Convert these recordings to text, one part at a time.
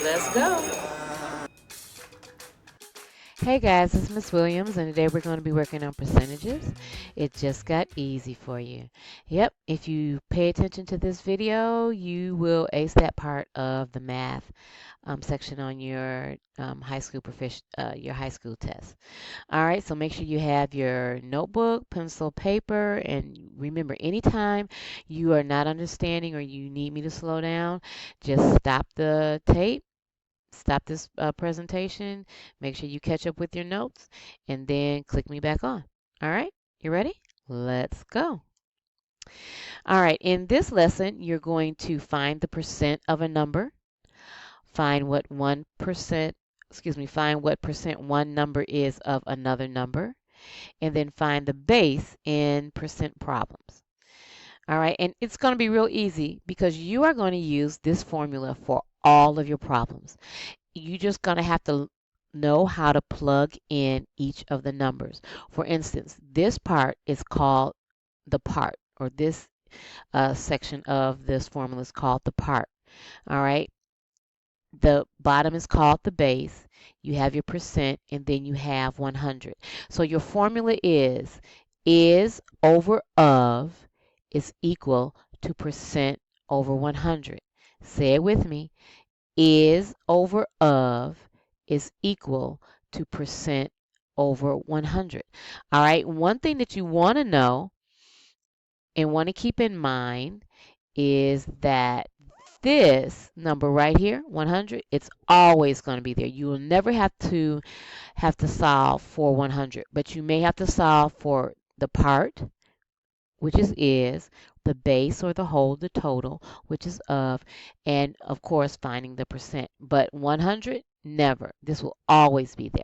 Let's go. Hey guys, it's Miss Williams, and today we're going to be working on percentages. It just got easy for you. Yep, if you pay attention to this video, you will ace that part of the math section on your your high school test. All right, so make sure you have your notebook, pencil, paper, and remember, anytime you are not understanding or you need me to slow down, just stop the tape, stop this presentation, make sure you catch up with your notes, and then click me back on. All right, you ready? Let's go. All right, in this lesson, you're going to find the percent of a number, find what 1%, find what percent one number is of another number, and then find the base in percent problems. All right, and it's going to be real easy because you are going to use this formula for all of your problems. You're just going to have to know how to plug in each of the numbers. For instance, this part is called the part, or this section of this formula is called the part. All right, the bottom is called the base. You have your percent, and then you have 100. So your formula is over of is equal to percent over 100. Say it with me. Is over of is equal to percent over 100. All right, one thing that you want to know and want to keep in mind is that this number right here, 100, it's always going to be there. You will never have to solve for 100, but you may have to solve for the part, which is the base or the whole, the total, which is of, and of course finding the percent. But 100, never. This will always be there.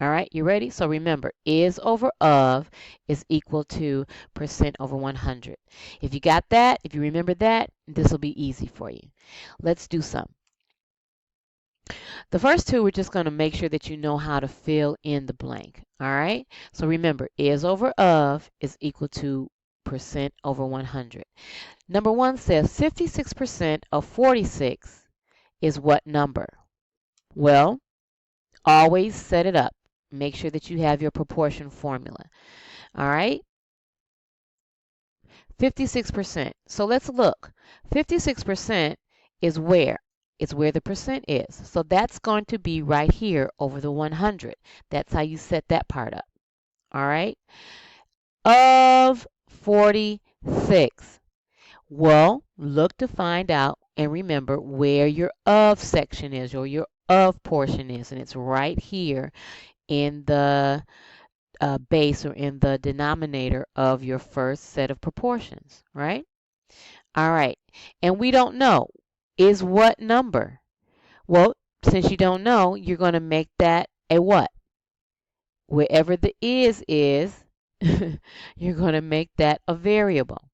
All right, you ready? So remember, is over of is equal to percent over 100. If you got that, if you remember that, this will be easy for you. Let's do some. The first two, we're just going to make sure that you know how to fill in the blank. All right, so remember, is over of is equal to percent over 100. Number one says 56% of 46 is what number? Well, always set it up. Make sure that you have your proportion formula. All right, 56%. So let's look. 56% is where? It's where the percent is. So that's going to be right here over the 100. That's how you set that part up. All right, of 46. Well, look to find out and remember where your of section is or your of portion is, and it's right here in the base or in the denominator of your first set of proportions, right? All right, and we don't know is what number? Well, since you don't know, you're going to make that a what? Wherever the is, you're going to make that a variable.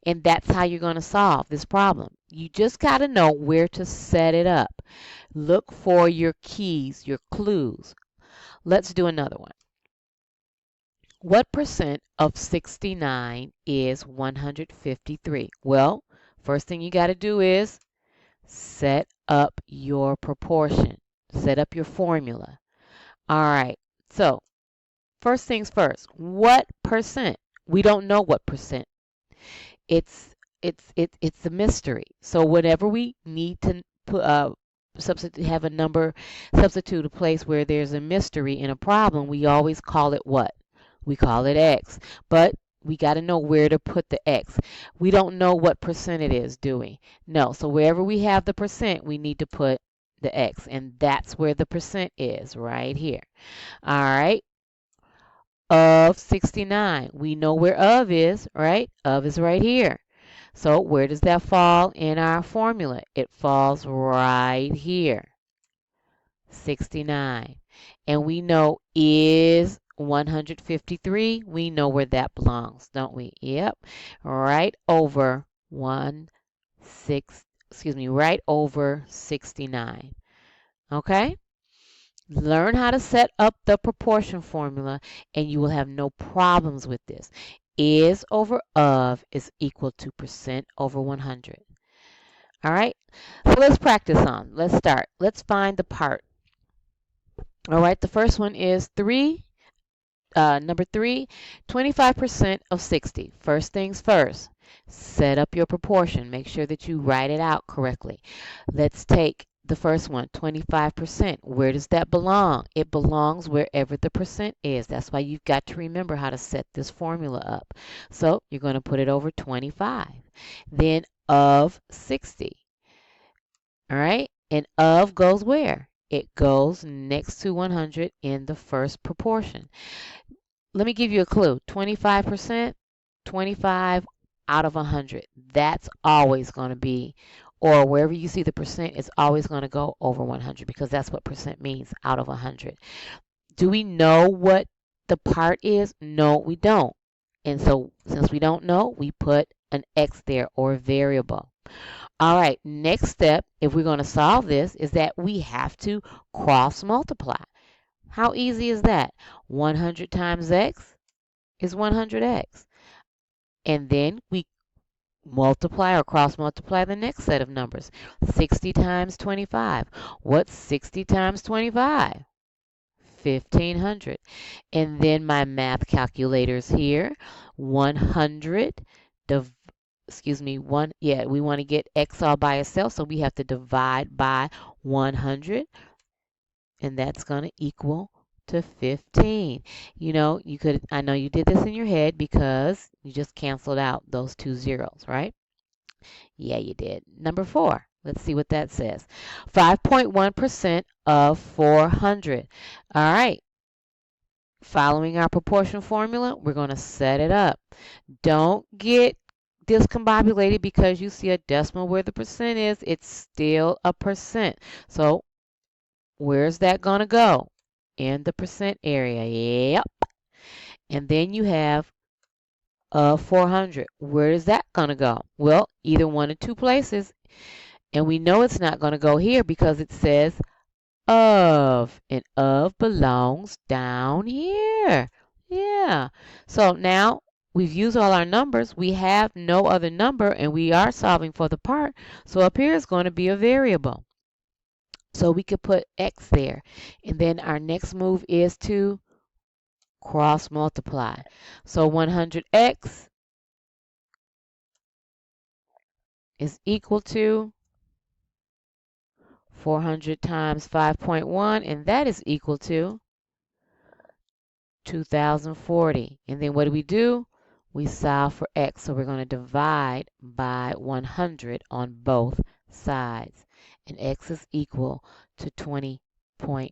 And that's how you're going to solve this problem. You just got to know where to set it up. Look for your keys, your clues. Let's do another one. What percent of 69 is 153? Well, first thing you got to do is set up your proportion, set up your formula. All right, so first things first, what percent? We don't know what percent. It's a mystery. So whenever we need to put substitute have a number substitute a place where there's a mystery in a problem, we always call it what? We call it X. But we got to know where to put the X. We don't know what percent it is, do we? No. So wherever we have the percent, we need to put the X, and that's where the percent is, right here. All right. Of 69. We know where of is, right? Of is right here. So where does that fall in our formula? It falls right here, 69. And we know is 153. We know where that belongs, don't we? Yep, right over right over 69. Okay? Learn how to set up the proportion formula and you will have no problems with this. Is over of is equal to percent over 100. All right, so let's practice on. Let's start. Let's find the part. All right, the first one is number 3, 25% of 60. First things first, set up your proportion. Make sure that you write it out correctly. Let's take the first one, 25%. Where does that belong? It belongs wherever the percent is. That's why you've got to remember how to set this formula up. So you're going to put it over 25. Then of 60. All right? And of goes where? It goes next to 100 in the first proportion. Let me give you a clue. 25%, 25 out of 100. That's always going to be, or wherever you see the percent, it's always going to go over 100 because that's what percent means, out of 100. Do we know what the part is? No, we don't. And so since we don't know, we put an X there, or a variable. All right, next step, if we're going to solve this, is that we have to cross multiply. How easy is that? 100 times X is 100X. And then we multiply or cross multiply the next set of numbers. 60 times 25. What's 60 times 25? 1500. And then my math calculator's here. 100 we want to get X all by itself, so we have to divide by 100, and that's going to equal to 15. I know you did this in your head because you just canceled out those two zeros, right? Yeah, you did. Number 4. Let's see what that says. 5.1% of 400. All right. Following our proportion formula, we're going to set it up. Don't get discombobulated because you see a decimal where the percent is. It's still a percent. So where's that going to go? In the percent area. Yep. And then you have 400. Where is that going to go? Well, either one of two places. And we know it's not going to go here because it says of. And of belongs down here. Yeah. So now we've used all our numbers. We have no other number, and we are solving for the part. So up here is going to be a variable. So we could put X there. And then our next move is to cross multiply. So 100X is equal to 400 times 5.1, and that is equal to 2040. And then what do? We solve for X. So we're going to divide by 100 on both sides. And X is equal to 20.4.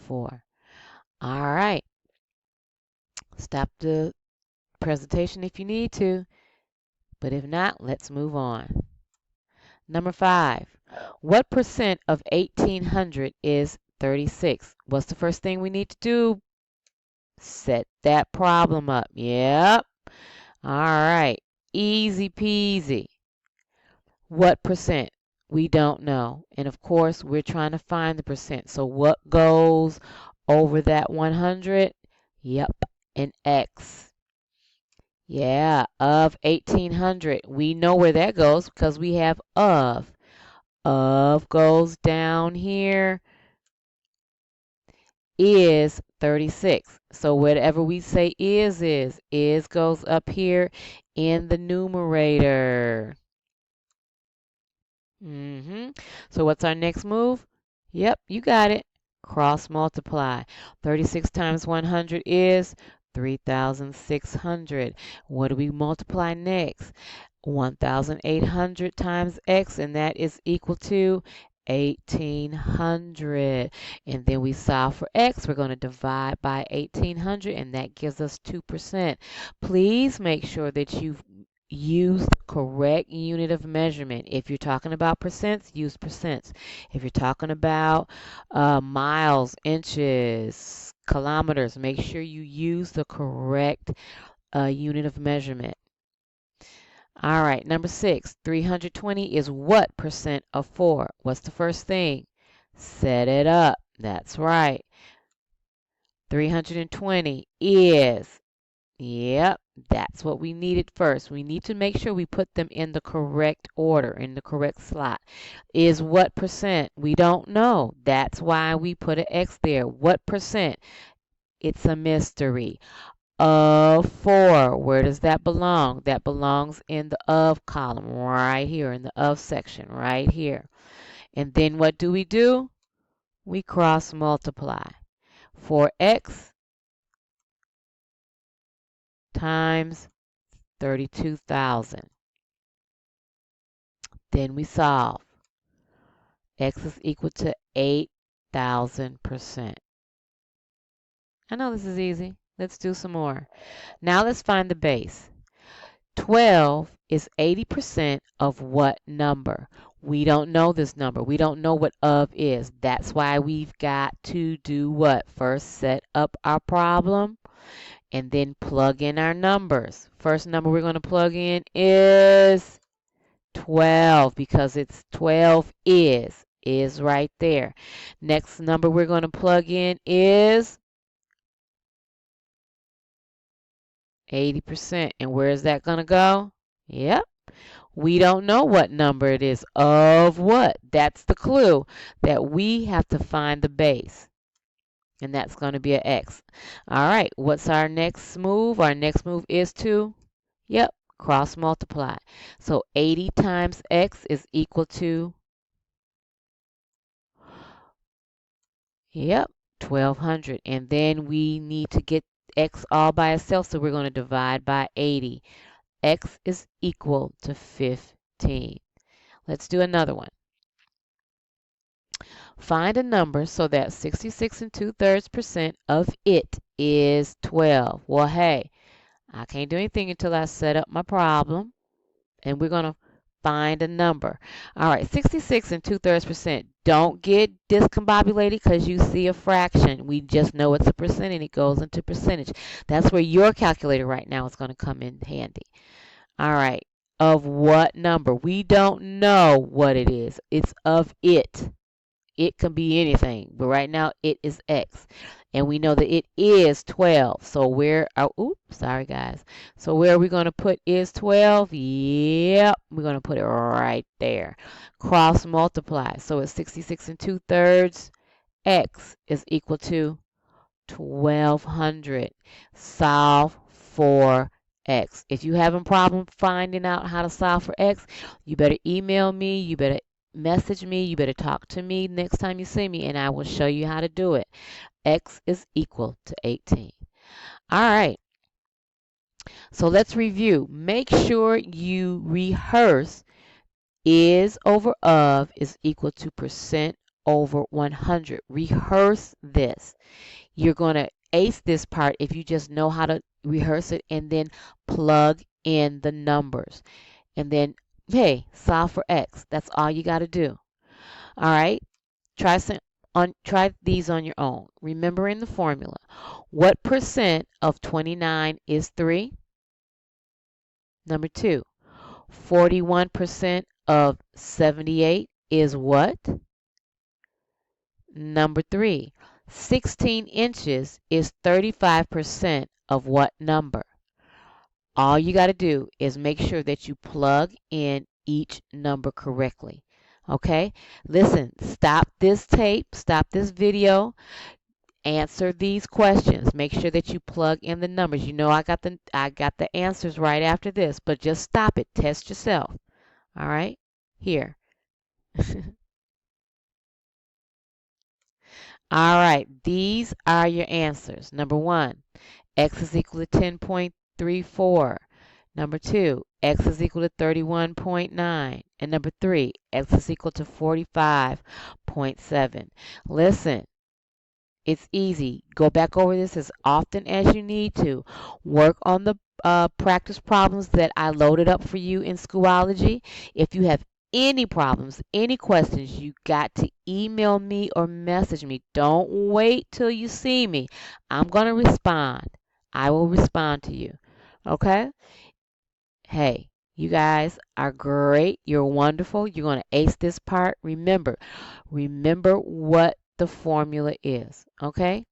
All right. Stop the presentation if you need to. But if not, let's move on. Number 5. What percent of 1800 is 36? What's the first thing we need to do? Set that problem up. Yep. All right. Easy peasy. What percent? We don't know. And of course, we're trying to find the percent. So what goes over that 100? Yep, an X. Yeah, of 1800. We know where that goes because we have of. Of goes down here. Is 36. So whatever we say is goes up here in the numerator. So what's our next move? Yep, you got it. Cross multiply. 36 times 100 is 3,600. What do we multiply next? 1,800 times X, and that is equal to 1,800. And then we solve for X. We're going to divide by 1,800, and that gives us 2%. Please make sure that you use the correct unit of measurement. If you're talking about percents, use percents. If you're talking about miles, inches, kilometers, make sure you use the correct unit of measurement. All right, number 6, 320 is what percent of 4? What's the first thing? Set it up. That's right. 320 is, Yep, that's what we needed first. We need to make sure we put them in the correct order, in the correct slot. Is what percent? We don't know. That's why we put an X there. What percent? It's a mystery. Of 4, where does that belong? That belongs in the of column right here, in the of section right here. And then what do? We cross multiply. 4x times 32,000. Then we solve. X is equal to 8,000%. I know this is easy. Let's do some more. Now let's find the base. 12 is 80% of what number? We don't know this number. We don't know what of is. That's why we've got to do what? First, set up our problem and then plug in our numbers. First number we're going to plug in is 12 because it's 12 is right there. Next number we're going to plug in is 80%. And where is that going to go? Yep. We don't know what number it is of what. That's the clue that we have to find the base. And that's going to be an X. All right. What's our next move? Our next move is to, yep, cross multiply. So 80 times X is equal to, yep, 1200. And then we need to get X all by itself. So we're going to divide by 80. X is equal to 15. Let's do another one. Find a number so that 66 and 2/3% of it is 12. Well, hey, I can't do anything until I set up my problem. And we're going to find a number. All right, 66 and 2/3%. Don't get discombobulated because you see a fraction. We just know it's a percent and it goes into percentage. That's where your calculator right now is going to come in handy. All right, of what number? We don't know what it is. It's of it. It can be anything, but right now it is X. And we know that it is 12. So where, oh, oops, sorry guys. So where are we going to put is 12? Yep, we're going to put it right there. Cross multiply. So it's 66 and 2/3. X is equal to 1200. Solve for X. If you have a problem finding out how to solve for X, you better email me, you better message me, you better talk to me next time you see me, and I will show you how to do it. X is equal to 18. All right. So let's review. Make sure you rehearse is over of is equal to percent over 100. Rehearse this. You're going to ace this part if you just know how to rehearse it and then plug in the numbers. And then, hey, solve for X. That's all you got to do. All right. Try these on your own. Remembering the formula. What percent of 29 is 3? Number 2. 41% of 78 is what? Number 3. 16 inches is 35% of what number? All you got to do is make sure that you plug in each number correctly. Okay? Listen, stop this tape, stop this video, answer these questions. Make sure that you plug in the numbers. You know I got the answers right after this, but just stop it. Test yourself. All right? Here. All right, these are your answers. Number 1, X is equal to 10.34. Number 2, X is equal to 31.9. And number 3, X is equal to 45.7. Listen, it's easy. Go back over this as often as you need to. Work on the practice problems that I loaded up for you in Schoology. If you have any problems, any questions, you got to email me or message me. Don't wait till you see me. I'm going to respond. I will respond to you. Okay? Hey, you guys are great. You're wonderful. You're going to ace this part. Remember what the formula is. Okay?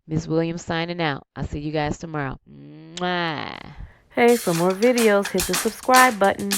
Miss Williams signing out. I'll see you guys tomorrow. Mwah. Hey, for more videos, hit the subscribe button.